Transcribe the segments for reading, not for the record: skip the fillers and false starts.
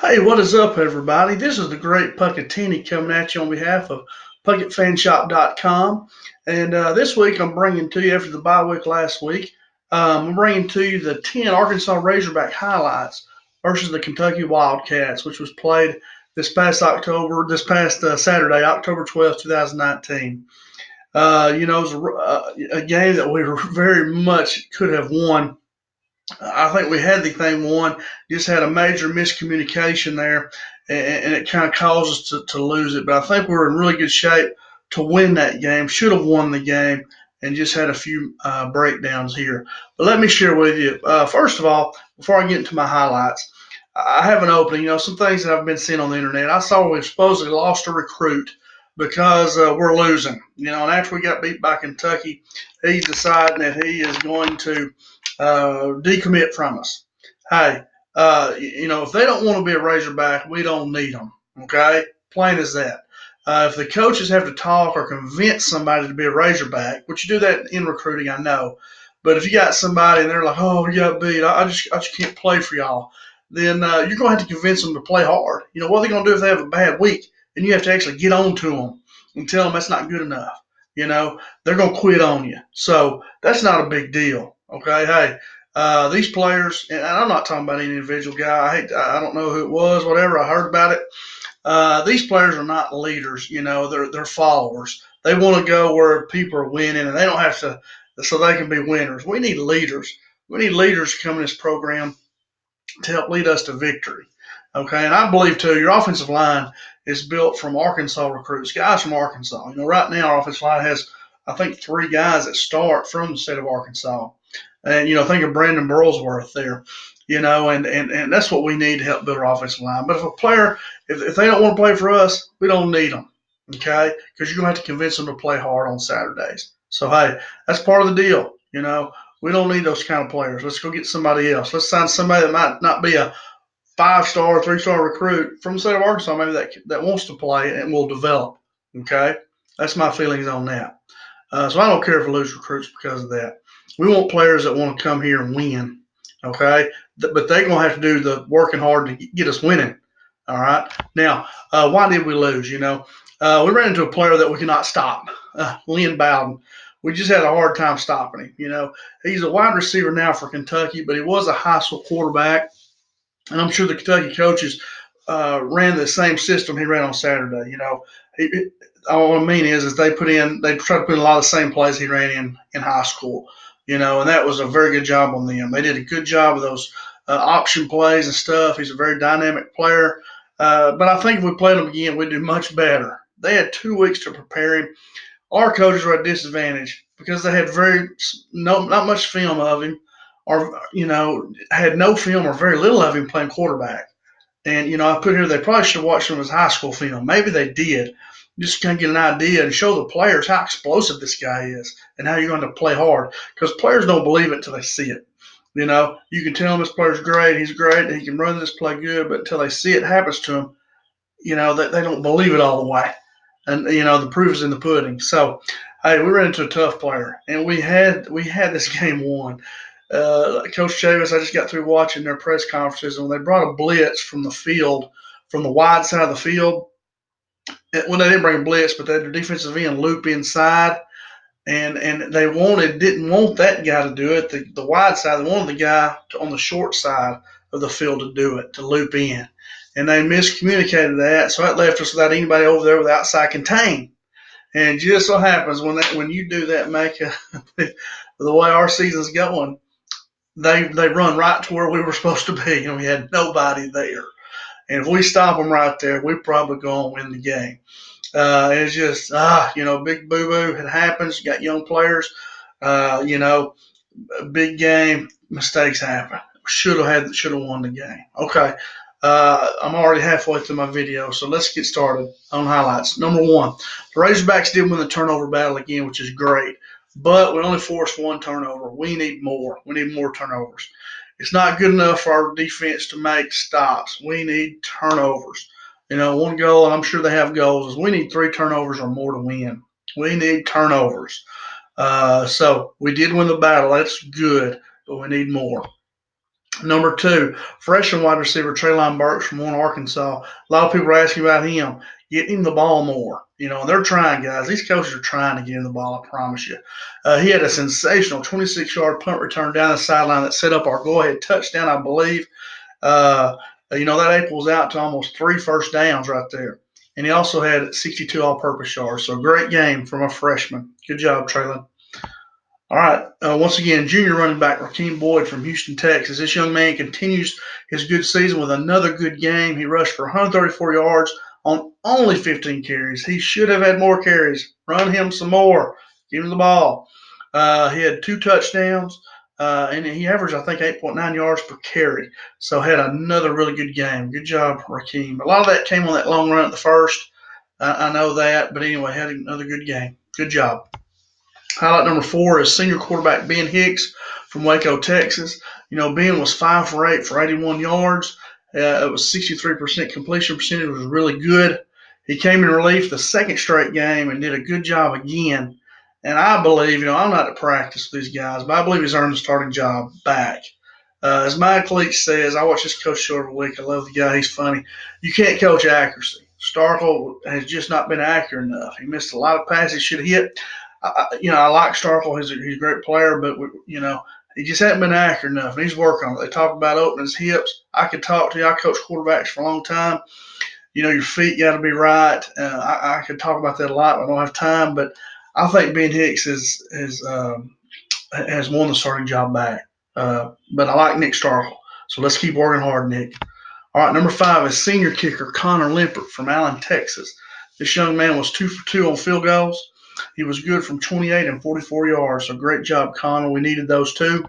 Hey, what is up, everybody? This is the great Puckatini coming at you on behalf of PuckettFanshop.com. And this week I'm bringing to you, after the bye week last week, I'm bringing to you the 10 Arkansas Razorback highlights versus the Kentucky Wildcats, which was played this past Saturday, October 12th, 2019. It was a game that we very much could have won. I think we had the thing won, just had a major miscommunication there, and it kind of caused us to lose it. But I think we were in really good shape to win that game, should have won the game, and just had a few breakdowns here. But let me share with you, first of all, before I get into my highlights, I have an opening. Some things that I've been seeing on the internet. I saw we supposedly lost a recruit because we're losing. And after we got beat by Kentucky, he's deciding that he is going to decommit from us. Hey, if they don't want to be a Razorback, we don't need them. Okay, plain as that. If the coaches have to talk or convince somebody to be a Razorback, which you do that in recruiting, I know. But if you got somebody and they're like, "Oh, we got beat. I just can't play for y'all," then you're gonna have to convince them to play hard. What are they gonna do if they have a bad week? And you have to actually get on to them and tell them that's not good enough. They're gonna quit on you. So that's not a big deal. Okay, hey, these players, and I'm not talking about any individual guy. I don't know who it was, whatever. I heard about it. These players are not leaders. They're followers. They want to go where people are winning, and they don't have to, so they can be winners. We need leaders. We need leaders to come in this program to help lead us to victory. Okay, and I believe too, your offensive line is built from Arkansas recruits, guys from Arkansas. Right now our offensive line has, I think, three guys that start from the state of Arkansas. And think of Brandon Burlsworth there. And that's what we need to help build our offensive line. But if they don't want to play for us, we don't need them. Okay, because you're gonna have to convince them to play hard on Saturdays. So hey, that's part of the deal. We don't need those kind of players. Let's go get somebody else. Let's sign somebody that might not be a 5-star, 3-star recruit from the state of Arkansas, maybe that wants to play and will develop. Okay, that's my feelings on that. So I don't care if we lose recruits because of that. We want players that want to come here and win. Okay, but they're gonna have to do the working hard to get us winning. All right. Now, why did we lose? We ran into a player that we cannot stop, Lynn Bowden. We just had a hard time stopping him. He's a wide receiver now for Kentucky, but he was a high school quarterback, and I'm sure the Kentucky coaches ran the same system he ran on Saturday. All I mean is they tried to put in a lot of the same plays he ran in high school. And that was a very good job on them. They did a good job of those option plays and stuff. He's a very dynamic player. But I think if we played him again, we'd do much better. They had 2 weeks to prepare him. Our coaches were at a disadvantage because they had not much film of him, or had no film or very little of him playing quarterback. And I put here they probably should have watched some of his high school film. Maybe they did, just kind of get an idea and show the players how explosive this guy is and how you're going to play hard. Because players don't believe it until they see it. You can tell them this player's great, he's great, he can run this play good, but until they see it happens to him, they don't believe it all the way. And the proof is in the pudding. So, hey, we ran into a tough player, and we had this game won. Coach Chavis, I just got through watching their press conferences, and when they brought a blitz from the field, from the wide side of the field, when they didn't bring a blitz, but they had their defensive end loop inside, and they didn't want that guy to do it, the wide side. They wanted the guy on the short side of the field to do it, to loop in. And they miscommunicated that, so that left us without anybody over there with outside contain. And just so happens when you do that, Mecca, the way our season's going, they run right to where we were supposed to be, and we had nobody there. And if we stop them right there, we probably go and win the game. It's just big boo boo. It happens. You got young players. Big game mistakes happen. Should have won the game. Okay. I'm already halfway through my video, so let's get started on highlights. Number one, the Razorbacks did win the turnover battle again, which is great, but we only forced one turnover. We need more. We need more turnovers. It's not good enough for our defense to make stops. We need turnovers. One goal, and I'm sure they have goals, is we need 3 turnovers or more to win. We need turnovers. So we did win the battle. That's good, but we need more. Number two, freshman wide receiver Trey Lineburn from Warren, Arkansas. A lot of people are asking about him. Get him the ball more. And they're trying, guys. These coaches are trying to get him the ball, I promise you. He had a sensational 26-yard punt return down the sideline that set up our go-ahead touchdown, I believe. Uh, that equals out to almost 3 first downs right there. And he also had 62 all-purpose yards. So great game from a freshman. Good job, Traylon. All right. Once again, junior running back Hakeem Boyd from Houston, Texas. This young man continues his good season with another good game. He rushed for 134 yards on only 15 carries. He should have had more carries. Run him some more. Give him the ball. He had 2 touchdowns, and he averaged, I think, 8.9 yards per carry. So had another really good game. Good job, Hakeem. A lot of that came on that long run at the first. I know that. But anyway, had another good game. Good job. Highlight number 4 is senior quarterback Ben Hicks from Waco, Texas. Ben was 5 for 8 for 81 yards. It was 63% completion percentage, was really good. He came in relief the second straight game and did a good job again. And I believe, I'm not at practice with these guys, but I believe he's earned the starting job back. As Mike Leach says, I watch this coach show every week. I love the guy. He's funny. You can't coach accuracy. Starkle has just not been accurate enough. He missed a lot of passes he should have hit. I like Starkle. He's a great player, but he just hasn't been accurate enough, and he's working on it. They talk about opening his hips. I could talk to you. I coached quarterbacks for a long time. Your feet got to be right. I could talk about that a lot. I don't have time, but I think Ben Hicks has won the starting job back. But I like Nick Starkle, so let's keep working hard, Nick. All right, number 5 is senior kicker Connor Lambert from Allen, Texas. This young man was 2 for 2 on field goals. He was good from 28 and 44 yards. So great job, Connor. We needed those too.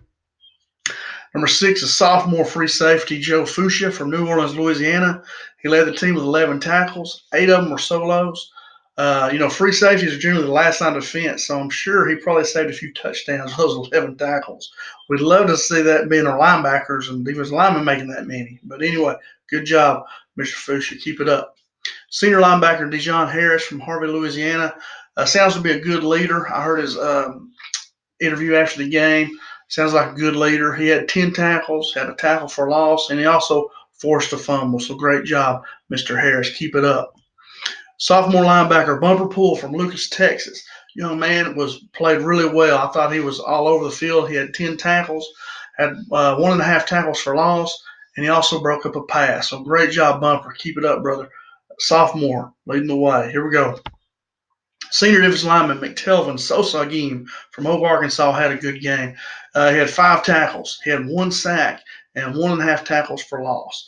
Number 6 is sophomore free safety Joe Fuchsia from New Orleans, Louisiana. He led the team with 11 tackles. 8 of them were solos. Free safeties are generally the last line of defense, so I'm sure he probably saved a few touchdowns those 11 tackles. We'd love to see that being our linebackers and defensive linemen making that many. But anyway, good job, Mr. Fuchsia. Keep it up. Senior linebacker Dijon Harris from Harvey, Louisiana. Sounds to be a good leader. I heard his interview after the game. Sounds like a good leader. He had 10 tackles, had a tackle for loss, and he also forced a fumble. So great job, Mr. Harris. Keep it up. Sophomore linebacker Bumper Pool from Lucas, Texas. Young man played really well. I thought he was all over the field. He had 10 tackles, had 1.5 tackles for loss, and he also broke up a pass. So great job, Bumper. Keep it up, brother. Sophomore leading the way. Here we go. Senior defensive lineman McTelvin Sosagim from Hope, Arkansas had a good game. He had 5 tackles. He had 1 sack and 1.5 tackles for loss.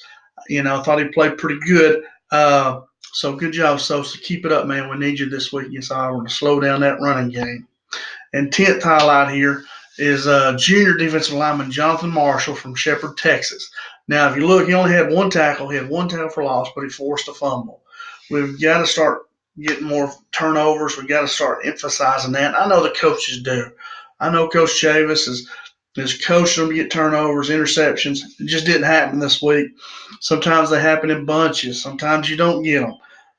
I thought he played pretty good. So good job, Sosa. Keep it up, man. We need you this week against Auburn to slow down that running game. And 10th highlight here is junior defensive lineman Jonathan Marshall from Shepherd, Texas. Now, if you look, he only had 1 tackle. He had 1 tackle for loss, but he forced a fumble. We've got to start getting more turnovers. We've got to start emphasizing that. I know the coaches do. I know Coach Chavis is coaching them to get turnovers, interceptions. It just didn't happen this week. Sometimes they happen in bunches. Sometimes you don't get them.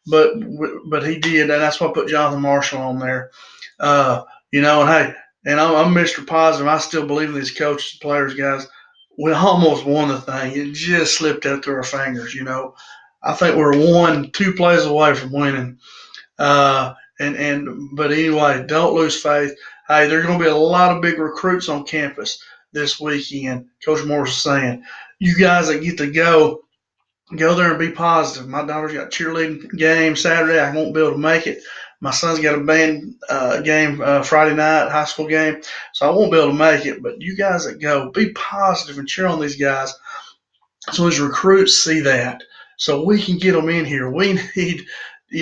But he did, and that's why I put Jonathan Marshall on there. And hey, and I'm Mr. Positive. I still believe in these coaches and players, guys. We almost won the thing. It just slipped out through our fingers, I think we're 2 plays away from winning. But anyway, don't lose faith. Hey, there's going to be a lot of big recruits on campus this weekend. Coach Morris is saying, you guys that get to go there and be positive. My daughter's got a cheerleading game Saturday. I won't be able to make it. My son's got a band game Friday night, high school game, so I won't be able to make it. But you guys that go, be positive and cheer on these guys so these recruits see that. So we can get them in here. We need,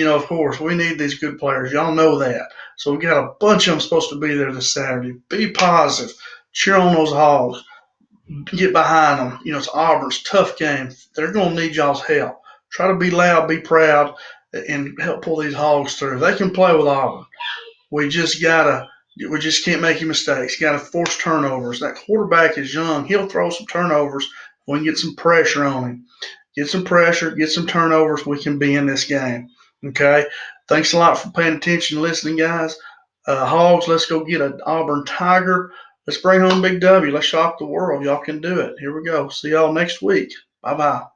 of course, we need these good players. Y'all know that. So we got a bunch of them supposed to be there this Saturday. Be positive. Cheer on those Hogs. Get behind them. It's Auburn's tough game. They're going to need y'all's help. Try to be loud, be proud, and help pull these Hogs through. They can play with Auburn. We just can't make any mistakes. Got to force turnovers. That quarterback is young. He'll throw some turnovers. We can get some pressure on him. Get some pressure, get some turnovers. We can be in this game. Okay? Thanks a lot for paying attention and listening, guys. Hogs, let's go get an Auburn Tiger. Let's bring home Big W. Let's shock the world. Y'all can do it. Here we go. See y'all next week. Bye-bye.